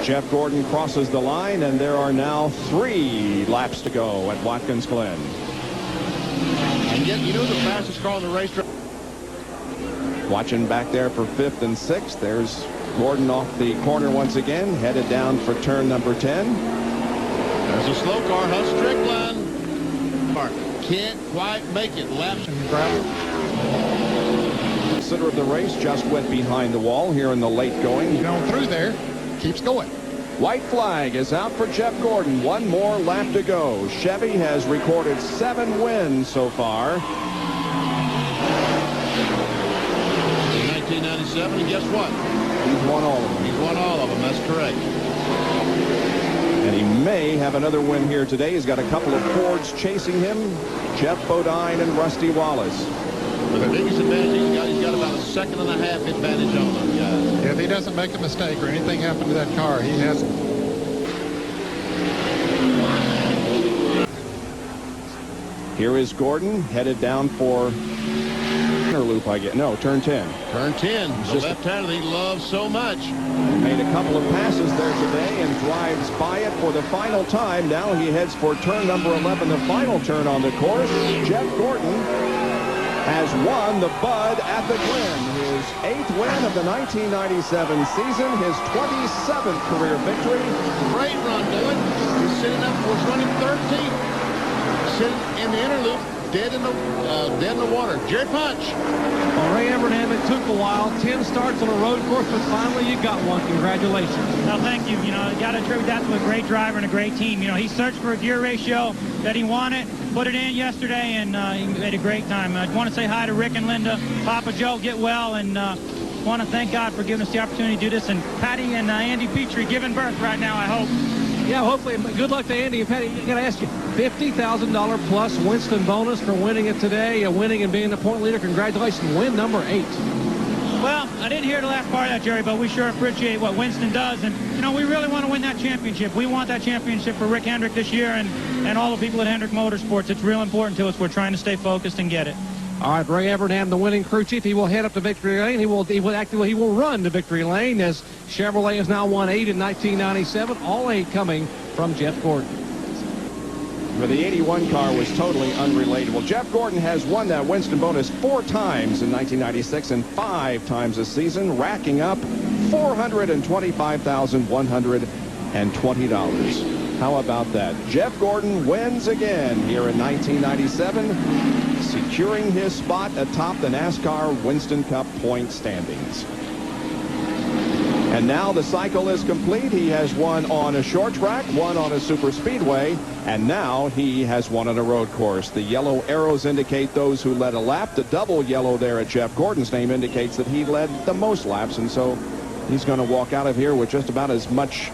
Jeff Gordon crosses the line, and there are now 3 laps to go at Watkins Glen. And yet, you know, the fastest car on the racetrack. Watching back there for 5th and 6th. There's Gordon off the corner once again, headed down for turn number 10. There's a slow car, Huss Strickland. Can't quite make it. Laps and gravel. Consider of the race just went behind the wall here in the late going. Going through there, keeps going. White flag is out for Jeff Gordon. 1 more lap to go. Chevy has recorded 7 wins so far. In 1997, and guess what? He's won all of them. He's won all of them, that's correct. And he may have another win here today. He's got a couple of Fords chasing him. Jeff Bodine and Rusty Wallace. But the biggest advantage he's got about a 1.5 second advantage on those guys. If he doesn't make a mistake or anything happen to that car, he has it. Here is Gordon headed down for inner loop, I get. No, turn 10. Turn 10. The left-hander that he loves so much. Made a couple of passes there today and drives by it for the final time. Now he heads for turn number 11, the final turn on the course. Jeff Gordon has won the Bud at the Glen. His 8th win of the 1997 season, his 27th career victory. Great run, Dylan. He's sitting up, was running 13th. Sitting in the inner loop, dead in the water. Jerry Punch. Well, Ray Evernham, it took a while. 10 starts on a road course, but finally you got one. Congratulations. Well, thank you. You know, you got to attribute that to a great driver and a great team. You know, he searched for a gear ratio that he wanted, put it in yesterday, and he made a great time. I want to say hi to Rick and Linda. Papa Joe, get well, and want to thank God for giving us the opportunity to do this. And Patty and Andy Petrie giving birth right now, I hope. Yeah, hopefully. Good luck to Andy and Patty. I got to ask you, $50,000 plus Winston bonus for winning it today, winning and being the point leader. Congratulations. Win number 8. Well, I didn't hear the last part of that, Jerry, but we sure appreciate what Winston does. And, you know, we really want to win that championship. We want that championship for Rick Hendrick this year and all the people at Hendrick Motorsports. It's real important to us. We're trying to stay focused and get it. All right, Ray Evernham, the winning crew chief. He will head up to victory lane. He will run to victory lane as Chevrolet has now won 8 in 1997. All 8 coming from Jeff Gordon. But the 81 car was totally unrelated. Well, Jeff Gordon has won that Winston bonus 4 times in 1996 and 5 times this season, racking up $425,120. How about that? Jeff Gordon wins again here in 1997, securing his spot atop the NASCAR Winston Cup point standings. And now the cycle is complete. He has won on a short track, won on a super speedway, and now he has won on a road course. The yellow arrows indicate those who led a lap. The double yellow there at Jeff Gordon's name indicates that he led the most laps, and so he's going to walk out of here with just about as much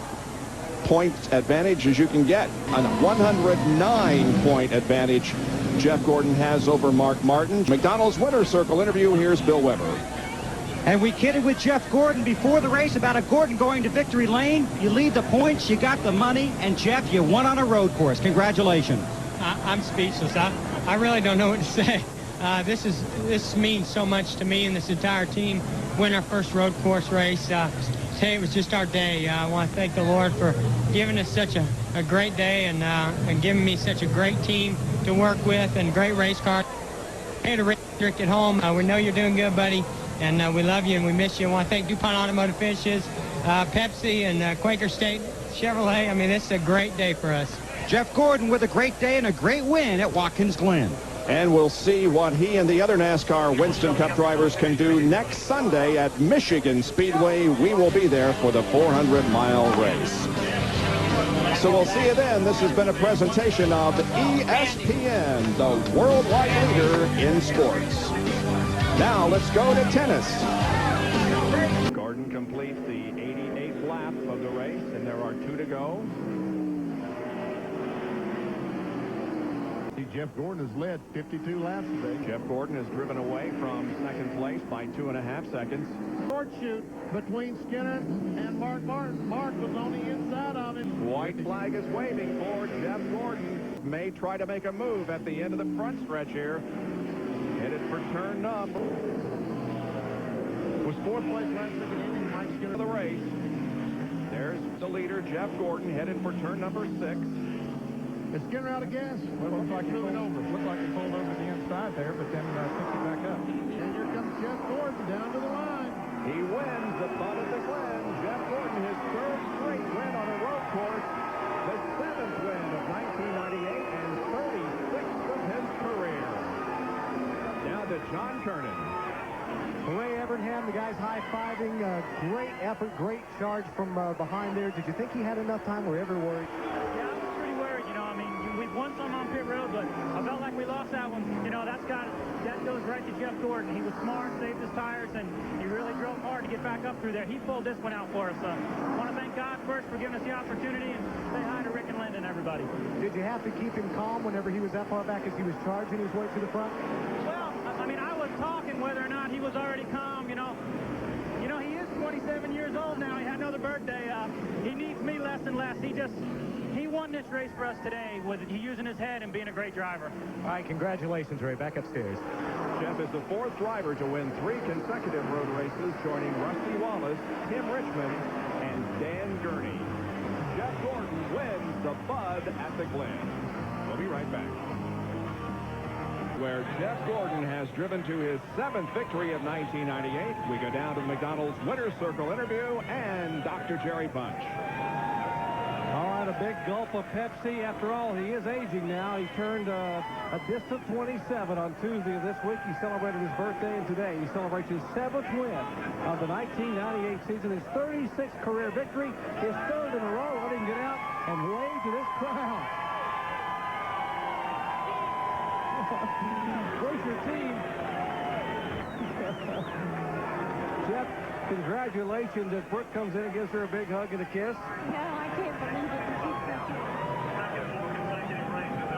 point advantage as you can get. A 109-point advantage Jeff Gordon has over Mark Martin. McDonald's Winner's Circle interview. Here's Bill Weber. And we kidded with Jeff Gordon before the race about a Gordon going to victory lane. You lead the points, you got the money, and Jeff, you won on a road course. Congratulations. I'm speechless. I really don't know what to say. This means so much to me and this entire team. Win our first road course race. Today was just our day. I want to thank the Lord for giving us such a great day and giving me such a great team to work with and great race car. Hey to Rick at home. We know you're doing good, buddy. And we love you and we miss you. I want to thank DuPont Automotive Finishes, Pepsi, and Quaker State Chevrolet. I mean, this is a great day for us. Jeff Gordon with a great day and a great win at Watkins Glen. And we'll see what he and the other NASCAR Winston Cup drivers can do next Sunday at Michigan Speedway. We will be there for the 400-mile race. So we'll see you then. This has been a presentation of ESPN, the worldwide leader in sports. Now let's go to tennis. Gordon completes the 88th lap of the race, and there are 2 to go. Jeff Gordon has led 52 laps today. Jeff Gordon is driven away from second place by 2.5 seconds. Short shoot between Skinner and Mark Martin. Mark was on the inside of him. White flag is waving for Jeff Gordon. May try to make a move at the end of the front stretch here. Headed for turn number. Was 4th place last week in Mike Skinner of the race. There's the the leader, Jeff Gordon, headed for turn number 6. Is Skinner out of gas? Well, looked like he pulled over the inside there, but then picked it back up. And here comes Jeff Gordon down to the line. He wins the Bud of the Glen. Jeff Gordon, his 3rd straight win on a road course, the 7th win of 1998 and 36th of his career. Now to John Kernan. Ray Evernham, the guy's high-fiving. Great effort, great charge from behind there. Did you think he had enough time? Were you ever worried? Yeah, I was pretty worried. You know, I mean, we've won some on pit road, but I felt like we lost that one. You know, that goes right to Jeff Gordon. He was smart, saved his tires, and he really drove hard to get back up through there. He pulled this one out for us. I want to thank God first for giving us the opportunity, and say hi to Rick and Linda and everybody. Did you have to keep him calm whenever he was that far back as he was charging his way to the front? Well, I mean, I was talking whether or not he was already calm, you know. You know, he is 27 years old now. He had another birthday. He needs me less and less. He won this race for us today with he using his head and being a great driver. All right, congratulations, Ray. Back upstairs. Jeff is the 4th driver to win 3 consecutive road races, joining Rusty Wallace, Tim Richmond, and Dan Gurney. Jeff Gordon wins the Bud at the Glen. We'll be right back. Where Jeff Gordon has driven to his 7th victory of 1998. We go down to the McDonald's Winner's Circle interview and Dr. Jerry Bunch. All right, a big gulp of Pepsi. After all, he is aging now. He turned a distant 27 on Tuesday of this week. He celebrated his birthday, and today he celebrates his 7th win of the 1998 season, his 36th career victory, his 3rd in a row. Let him get out and wave to this crowd. Where's your team? Jeff, congratulations. As Brooke comes in and gives her a big hug and a kiss. No, I can't believe it.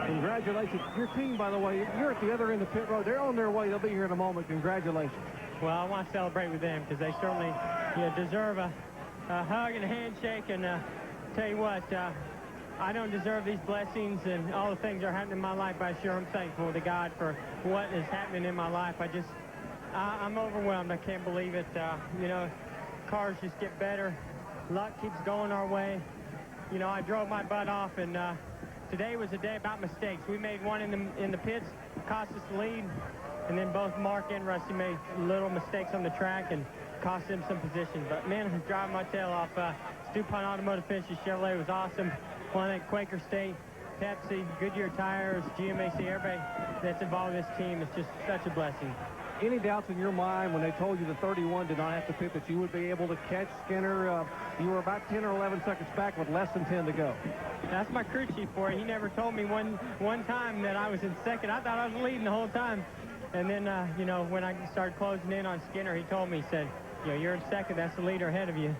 Congratulations. Your team, by the way, you're at the other end of pit road. They're on their way. They'll be here in a moment. Congratulations. Well, I want to celebrate with them because they certainly deserve a hug and a handshake. And tell you what, I don't deserve these blessings and all the things that are happening in my life, but I sure am thankful to God for what is happening in my life. I'm overwhelmed. I can't believe it. You know, cars just get better. Luck keeps going our way. You know, I drove my butt off, and today was a day about mistakes. We made one in the pits, cost us the lead, and then both Mark and Rusty made little mistakes on the track and cost them some position. But, man, I'm driving my tail off. DuPont Automotive Finishes Chevrolet was awesome. Want to thank Quaker State, Pepsi, Goodyear Tires, GMAC, everybody that's involved in this team. It's just such a blessing. Any doubts in your mind when they told you the 31 did not have to pit that you would be able to catch Skinner? You were about 10 or 11 seconds back with less than 10 to go. That's my crew chief for it. He never told me one time that I was in second. I thought I was leading the whole time. And then, you know, when I started closing in on Skinner, he told me, he said, you know, you're in second. That's the leader ahead of you.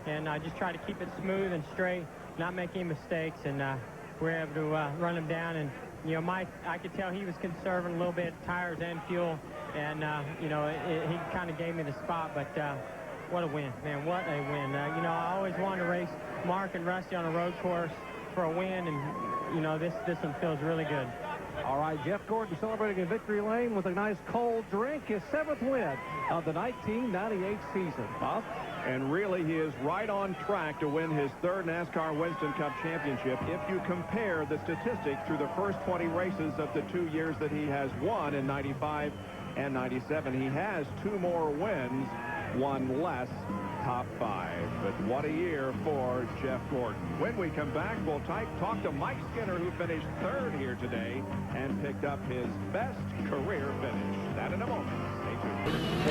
And I just try to keep it smooth and straight, not make any mistakes, and we're able to run him down. And you know, I could tell he was conserving a little bit, tires and fuel, and you know, he kind of gave me the spot. But what a win, man! What a win! You know, I always wanted to race Mark and Rusty on a road course for a win, and you know, this one feels really good. All right, Jeff Gordon celebrating in victory lane with a nice cold drink, his 7th win of the 1998 season. Bob? And really, he is right on track to win his 3rd NASCAR Winston Cup championship. If you compare the statistics through the first 20 races of the 2 years that he has won in 95 and 97, he has 2 more wins, 1 less, top 5. But what a year for Jeff Gordon. When we come back, we'll talk to Mike Skinner, who finished 3rd here today and picked up his best career finish. That in a moment. Stay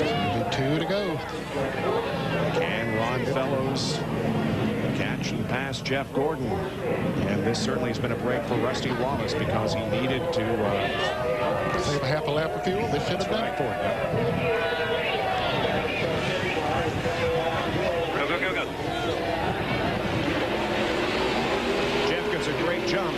tuned. 2 to go. Can Ron Fellows catch and pass Jeff Gordon? And this certainly has been a break for Rusty Wallace because he needed to save a half a lap of fuel. They should have done it for him. Jeff gets a great jump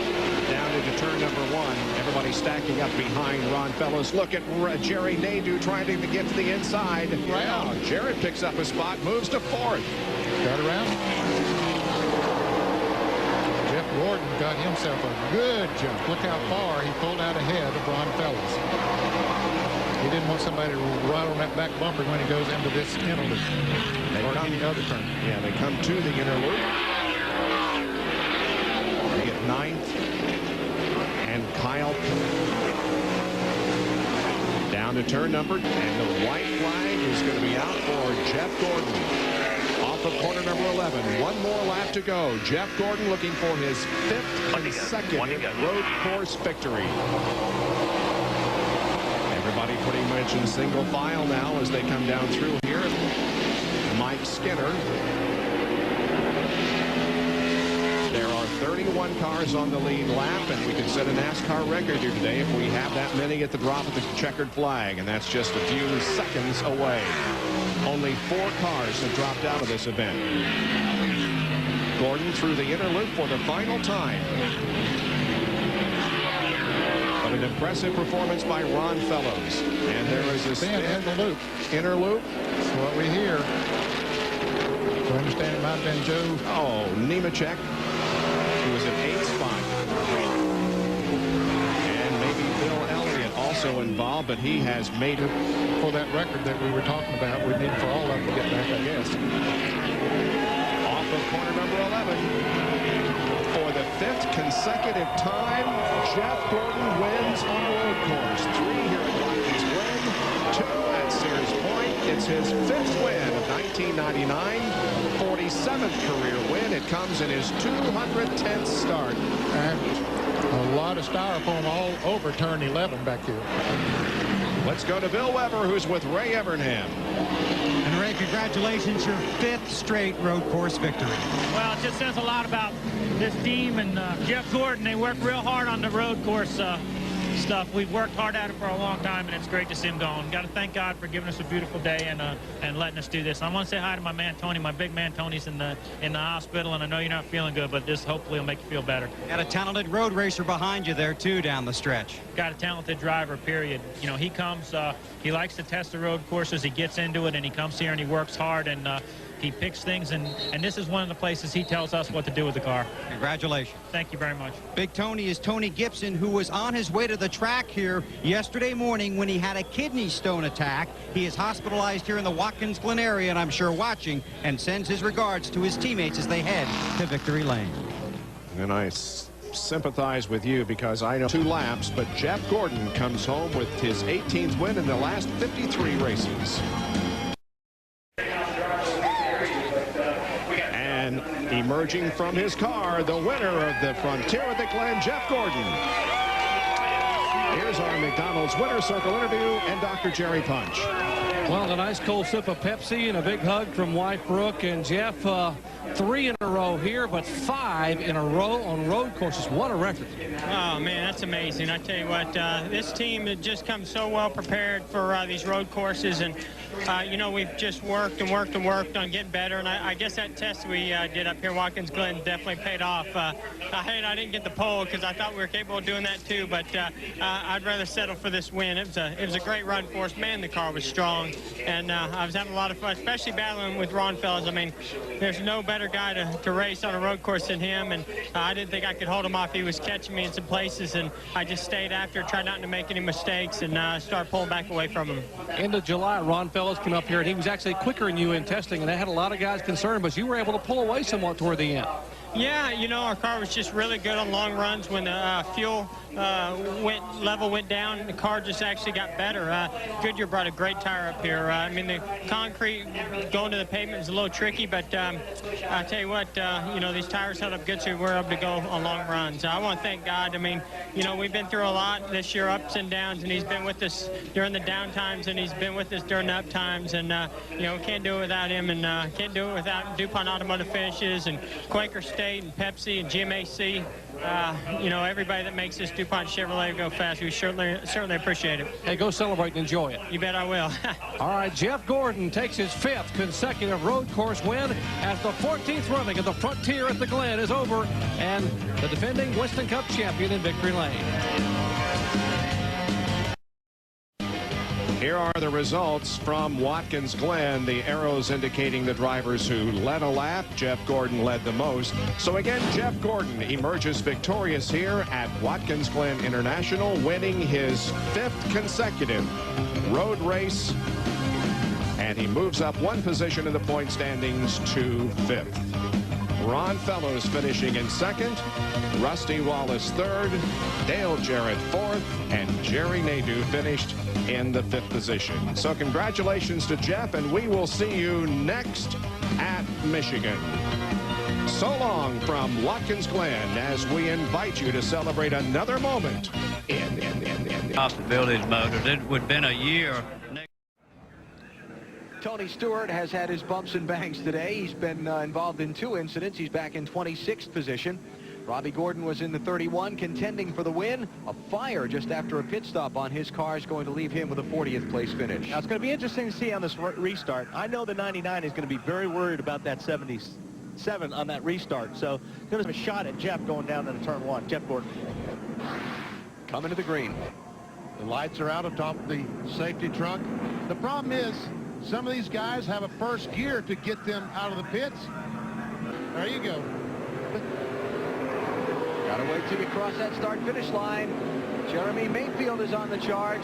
down into turn number 1. Everybody stacking up behind Ron Fellows. Look at Jerry Nadeau trying to get to the inside. Wow. Jared picks up a spot, moves to 4th. Got around. Jeff Gordon got himself a good jump. Look how far he pulled out ahead of Ron Fellows. He didn't want somebody to ride on that back bumper when he goes into this inner loop. Or any other turn. Yeah, they come to the inner loop. 9th. And Kyle down to turn number, and the white flag is going to be out for Jeff Gordon off of corner number 11. One more lap to go. Jeff Gordon looking for his 5th consecutive road course victory. Everybody pretty much in single file now as they come down through here. Mike Skinner. There are 31 cars on the lead lap, and we could set a NASCAR record here today if we have that many at the drop of the checkered flag, and that's just a few seconds away. Only 4 cars have dropped out of this event. Gordon through the inner loop for the final time. But an impressive performance by Ron Fellows. And there is a spin in the loop. Inner loop. That's what we hear. So I understand it might have been Joe. Oh, Nemechek. He was at 8th spot. And maybe Bill Elliott also involved, but he has made it. For that record that we were talking about, we need for all of them to get back, I guess. Off of corner number 11. For the 5th consecutive time, Jeff Gordon wins on a road course. 3 here at Watkins Glen, 2 at Sears Point. It's his 5th win of 1999, 47th career win. It comes in his 210th start. And a lot of styrofoam all over turn 11 back here. Let's go to Bill Weber, who's with Ray Evernham. And Ray, congratulations, your 5th straight road course victory. Well, it just says a lot about this team and Jeff Gordon. They work real hard on the road course stuff. We've worked hard at it for a long time, and it's great to see him going. Got to thank God for giving us a beautiful day and letting us do this. I want to say hi to my man Tony. My big man Tony's in the hospital, and I know you're not feeling good, but this hopefully will make you feel better. Got a talented road racer behind you there too down the stretch. Got a talented driver, period. You know, he comes, he likes to test the road courses. He gets into it, and he comes here and he works hard, and he picks things, and this is one of the places he tells us what to do with the car. Congratulations. Thank you very much. Big Tony is Tony Gibson, who was on his way to the track here yesterday morning when he had a kidney stone attack. He is hospitalized here in the Watkins Glen area, and I'm sure watching, and sends his regards to his teammates as they head to Victory Lane. And I sympathize with you because I know 2 laps, but Jeff Gordon comes home with his 18th win in the last 53 races. And emerging from his car, the winner of the Frontier at the Glen, Jeff Gordon. Here's our McDonald's Winter Circle interview and Dr. Jerry Punch. Well, a nice cold sip of Pepsi and a big hug from wife Brooke. And Jeff, 3 in a row here, but 5 in a row on road courses. What a record. Oh, man, that's amazing. I tell you what, this team had just come so well prepared for these road courses. And, you know, we've just worked and worked and worked on getting better. And I guess that test we did up here in Watkins Glen definitely paid off. I didn't get the pole because I thought we were capable of doing that too. But I'd rather settle for this win. It was a great run for us. Man, the car was strong. And I was having a lot of fun, especially battling with Ron Fellows. I mean, there's no better guy to race on a road course than him. And I didn't think I could hold him off. He was catching me in some places, and I just stayed after, tried not to make any mistakes, and start pulling back away from him. End of July, Ron Fellows came up here, and he was actually quicker than you in testing, and that had a lot of guys concerned, but you were able to pull away somewhat toward the end. Yeah, you know, our car was just really good on long runs. When the fuel level went down, the car just actually got better. Goodyear brought a great tire up here. I mean, the concrete going to the pavement is a little tricky, but I tell you what, you know, these tires held up good, so we were able to go on long runs. I want to thank God. I mean, you know, we've been through a lot this year, ups and downs, and he's been with us during the down times, and he's been with us during the up times, and, you know, can't do it without him, and can't do it without DuPont Automotive Finishes and Quaker State and Pepsi and GMAC. You know, everybody that makes this DuPont Chevrolet go fast, we certainly appreciate it. Hey, go celebrate and enjoy it. You bet I will. All right, Jeff Gordon takes his 5th consecutive road course win as the 14th running of the Frontier at the Glen is over, and the defending Winston Cup champion in Victory Lane. Here are the results from Watkins Glen. The arrows indicating the drivers who led a lap. Jeff Gordon led the most. So again, Jeff Gordon emerges victorious here at Watkins Glen International, winning his 5th consecutive road race. And he moves up 1 position in the point standings to 5th. Ron Fellows finishing in second, Rusty Wallace third, Dale Jarrett fourth, and Jerry Nadeau finished in the 5th position. So congratulations to Jeff, and we will see you next at Michigan. So long from Watkins Glen as we invite you to celebrate another moment in off to build his motors. It would have been a year. Tony Stewart has had his bumps and bangs today. He's been involved in 2 incidents. He's back in 26th position. Robbie Gordon was in the 31, contending for the win. A fire just after a pit stop on his car is going to leave him with a 40th place finish. Now, it's going to be interesting to see on this restart. I know the 99 is going to be very worried about that 77 on that restart. So, going to have a shot at Jeff going down into turn 1. Jeff Gordon. Coming to the green. The lights are out atop the safety truck. The problem is, some of these guys have a first gear to get them out of the pits. There you go. Gotta wait till we cross that start-finish line. Jeremy Mayfield is on the charge.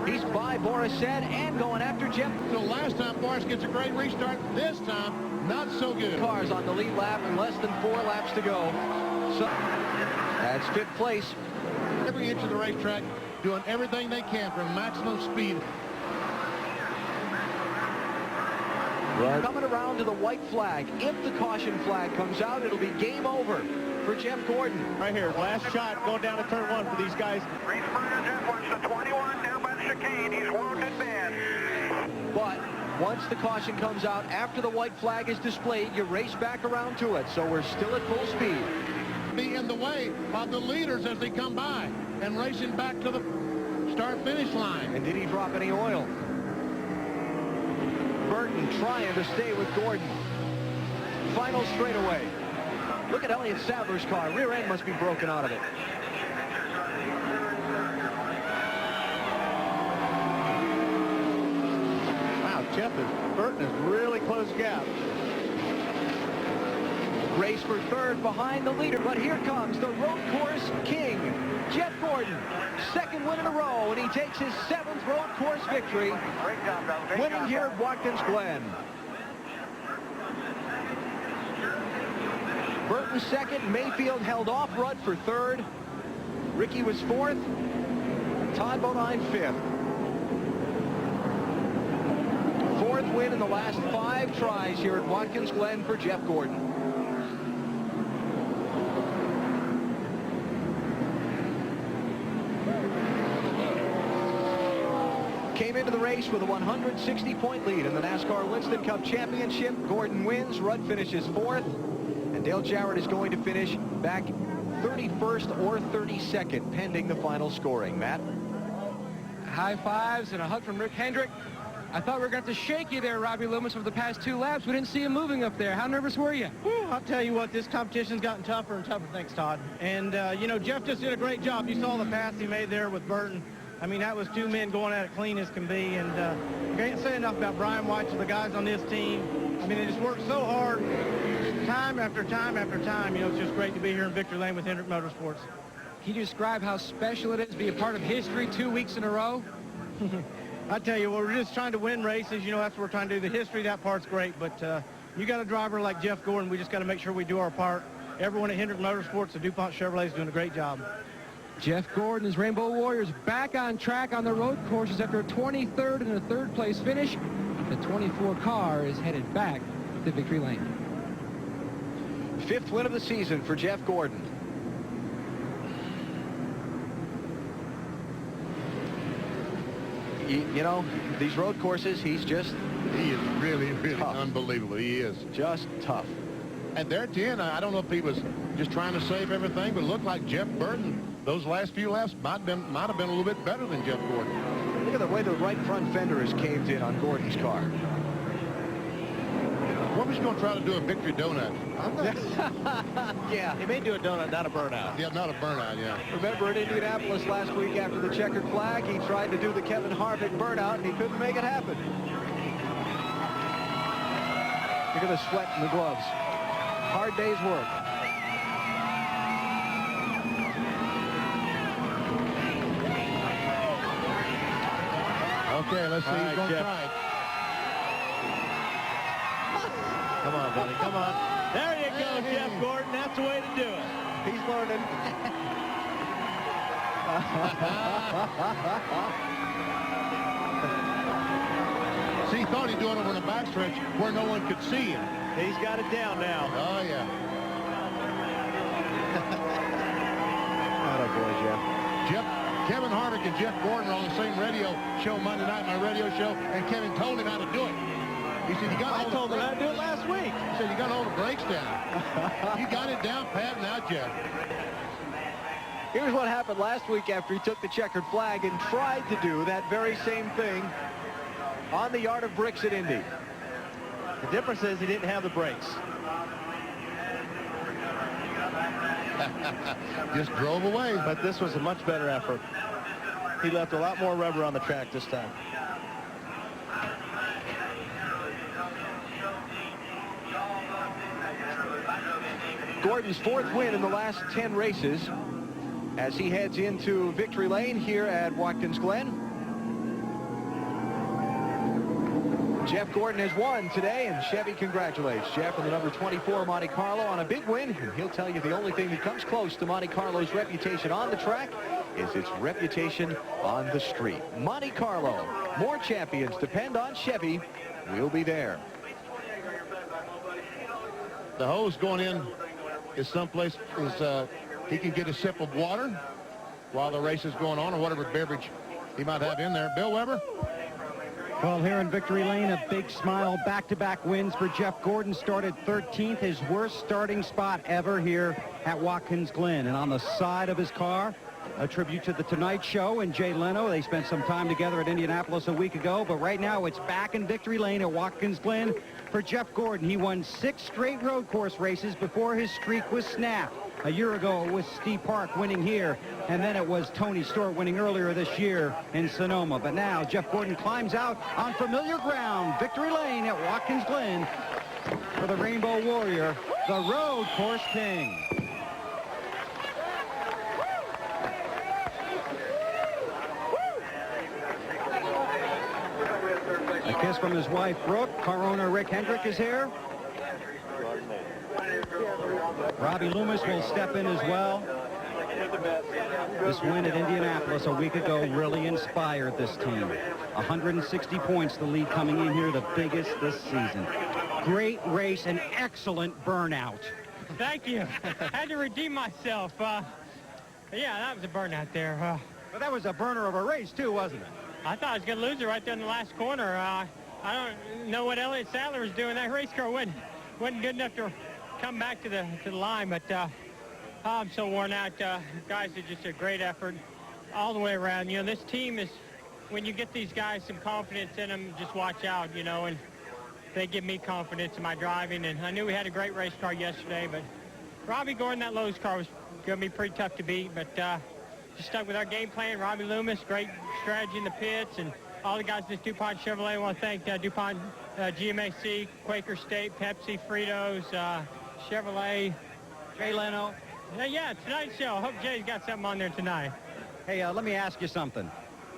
He's by Boris Said and going after Jeff. So last time Boris gets a great restart. This time, not so good. Cars on the lead lap and less than 4 laps to go. So that's 5th place. Every inch of the racetrack doing everything they can for maximum speed. Right. Coming around to the white flag. If the caution flag comes out, it'll be game over for Jeff Gordon. Right here, last shot going down to turn 1 for these guys. Race partner Jeff wants the 21 down by the chicane. He's wounded bad. But once the caution comes out, after the white flag is displayed, you race back around to it. So we're still at full speed. Be in the way of the leaders as they come by and racing back to the start-finish line. And did he drop any oil? Burton trying to stay with Gordon. Final straightaway. Look at Elliott Sadler's car. Rear end must be broken out of it. Wow, Burton is really close gap. Race for 3rd behind the leader, but here comes the road course king, Jeff Gordon. 2nd win in a row, and he takes his 7th road course victory, winning here at Watkins Glen. Burton 2nd, Mayfield held off Rudd for 3rd. Ricky was 4th, Todd Bodine 5th. 4th win in the last 5 tries here at Watkins Glen for Jeff Gordon. Came into the race with a 160-point lead in the NASCAR Winston Cup Championship. Gordon wins. Rudd finishes 4th. And Dale Jarrett is going to finish back 31st or 32nd, pending the final scoring. Matt? High fives and a hug from Rick Hendrick. I thought we were going to have to shake you there, Robbie Loomis, for the past 2 laps. We didn't see him moving up there. How nervous were you? I'll tell you what, this competition's gotten tougher and tougher. Thanks, Todd. And, you know, Jeff just did a great job. You saw the pass he made there with Burton. I mean, that was 2 men going at it clean as can be. And I can't say enough about Brian White and the guys on this team. I mean, they just worked so hard time after time after time. You know, it's just great to be here in Victory Lane with Hendrick Motorsports. Can you describe how special it is to be a part of history 2 weeks in a row? I tell you, we're just trying to win races. You know, that's what we're trying to do. The history, that part's great. But you got a driver like Jeff Gordon. We just got to make sure we do our part. Everyone at Hendrick Motorsports, the DuPont Chevrolet, is doing a great job. Jeff Gordon's Rainbow Warriors back on track on the road courses after a 23rd and a 3rd place finish. The 24 car is headed back to Victory Lane. 5th win of the season for Jeff Gordon. You know, these road courses, he is really, really tough. Unbelievable. He is. Just tough. And there at the end, I don't know if he was just trying to save everything, but it looked like Jeff Burton, those last few laps might have been a little bit better than Jeff Gordon. Look at the way the right front fender is caved in on Gordon's car. What was he going to try to do a victory donut? Yeah, he may do a donut, not a burnout. Yeah, not a burnout, yeah. Remember in Indianapolis last week after the checkered flag, he tried to do the Kevin Harvick burnout, and he couldn't make it happen. Look at the sweat in the gloves. Hard day's work. Okay, let's see who's going to try it. Come on, buddy, come on. There you go, Jeff Gordon, that's the way to do it. He's learning. See, he thought he'd do it over in the backstretch where no one could see him. He's got it down now. Oh, yeah. Attaboy, Jeff. Kevin Harvick and Jeff Gordon are on the same radio show Monday night, my radio show, and Kevin told him how to do it. He said, you got to hold I told him how to do it last week. He said, you got to hold the brakes down. You got it down, Pat, now, Jeff. Here's what happened last week after he took the checkered flag and tried to do that very same thing on the yard of bricks at Indy. The difference is he didn't have the brakes. Just drove away. But this was a much better effort. He left a lot more rubber on the track this time. Gordon's 4th win in the last 10 races as he heads into victory lane here at Watkins Glen. Jeff Gordon has won today, and Chevy congratulates Jeff in the number 24 Monte Carlo on a big win. And he'll tell you the only thing that comes close to Monte Carlo's reputation on the track is its reputation on the street. Monte Carlo, more champions depend on Chevy. We'll be there. The hose going in is someplace he can get a sip of water while the race is going on, or whatever beverage he might have in there. Bill Weber? Well, here in victory lane, a big smile. Back-to-back wins for Jeff Gordon. Started 13th, his worst starting spot ever here at Watkins Glen. And on the side of his car, a tribute to The Tonight Show and Jay Leno. They spent some time together at Indianapolis a week ago, but right now it's back in victory lane at Watkins Glen for Jeff Gordon. He won 6 straight road course races before his streak was snapped. A year ago, it was Steve Park winning here, and then it was Tony Stewart winning earlier this year in Sonoma. But now Jeff Gordon climbs out on familiar ground, victory lane at Watkins Glen for the Rainbow Warrior, the road course king. A kiss from his wife, Brooke. Car owner Rick Hendrick is here. Robbie Loomis will step in as well. This win at Indianapolis a week ago really inspired this team. 160 points, the lead coming in here, the biggest this season. Great race and excellent burnout. Thank you. Had to redeem myself. Yeah, that was a burnout there. But that was a burner of a race, too, wasn't it? I thought I was going to lose it right there in the last corner. I don't know what Elliott Sadler was doing. That race car wasn't good enough to come back to the line, but I'm so worn out. Guys did just a great effort all the way around. You know, this team is, when you get these guys some confidence in them, just watch out, you know, and they give me confidence in my driving. And I knew we had a great race car yesterday, but Robbie Gordon, that Lowe's car was going to be pretty tough to beat, but just stuck with our game plan. Robbie Loomis, great strategy in the pits, and all the guys in this DuPont Chevrolet. I want to thank DuPont, GMAC, Quaker State, Pepsi, Fritos, Chevrolet, Jay Leno. Yeah, Tonight Show. I hope Jay's got something on there tonight. Hey, let me ask you something.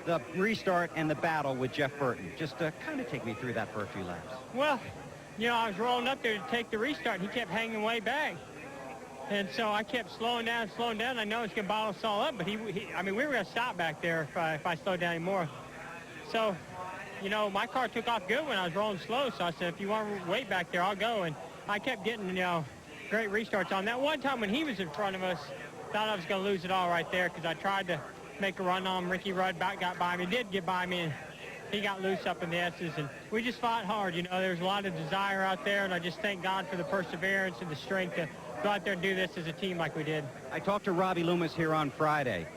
The restart and the battle with Jeff Burton. Just kind of take me through that for a few laps. Well, you know, I was rolling up there to take the restart, and he kept hanging way back. And so I kept slowing down. I know it's going to bottle us all up, but I mean, we were going to stop back there if I slowed down anymore. So, you know, my car took off good when I was rolling slow, so I said, if you want to wait back there, I'll go. And I kept getting, you know, great restarts on that. One time when he was in front of us, thought I was going to lose it all right there because I tried to make a run on him. Ricky Rudd got by me, did get by me, and he got loose up in the S's. And we just fought hard. You know, there's a lot of desire out there, and I just thank God for the perseverance and the strength to go out there and do this as a team like we did. I talked to Robbie Loomis here on Friday,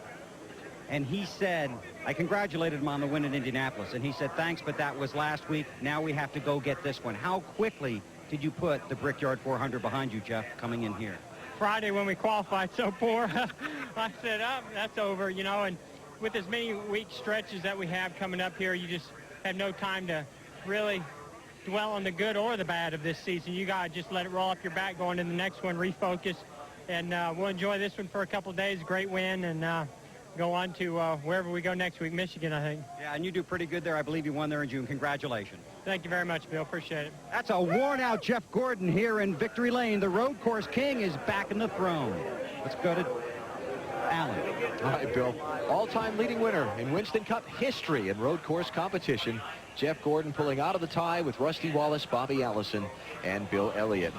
and he said, I congratulated him on the win in Indianapolis, and he said, thanks, but that was last week. Now we have to go get this one. How quickly did you put the Brickyard 400 behind you, Jeff, coming in here? Friday when we qualified so poor, I said, that's over, you know, and with as many week stretches that we have coming up here, you just have no time to really dwell on the good or the bad of this season. You got to just let it roll off your back going into the next one, refocus, and we'll enjoy this one for a couple of days. Great win, and go on to wherever we go next week, Michigan, I think. Yeah, and you do pretty good there. I believe you won there in June. Congratulations. Thank you very much, Bill. Appreciate it. That's a worn-out Jeff Gordon here in Victory Lane. The road course king is back in the throne. Let's go to Alan. All right, Bill. All-time leading winner in Winston Cup history in road course competition. Jeff Gordon pulling out of the tie with Rusty Wallace, Bobby Allison, and Bill Elliott.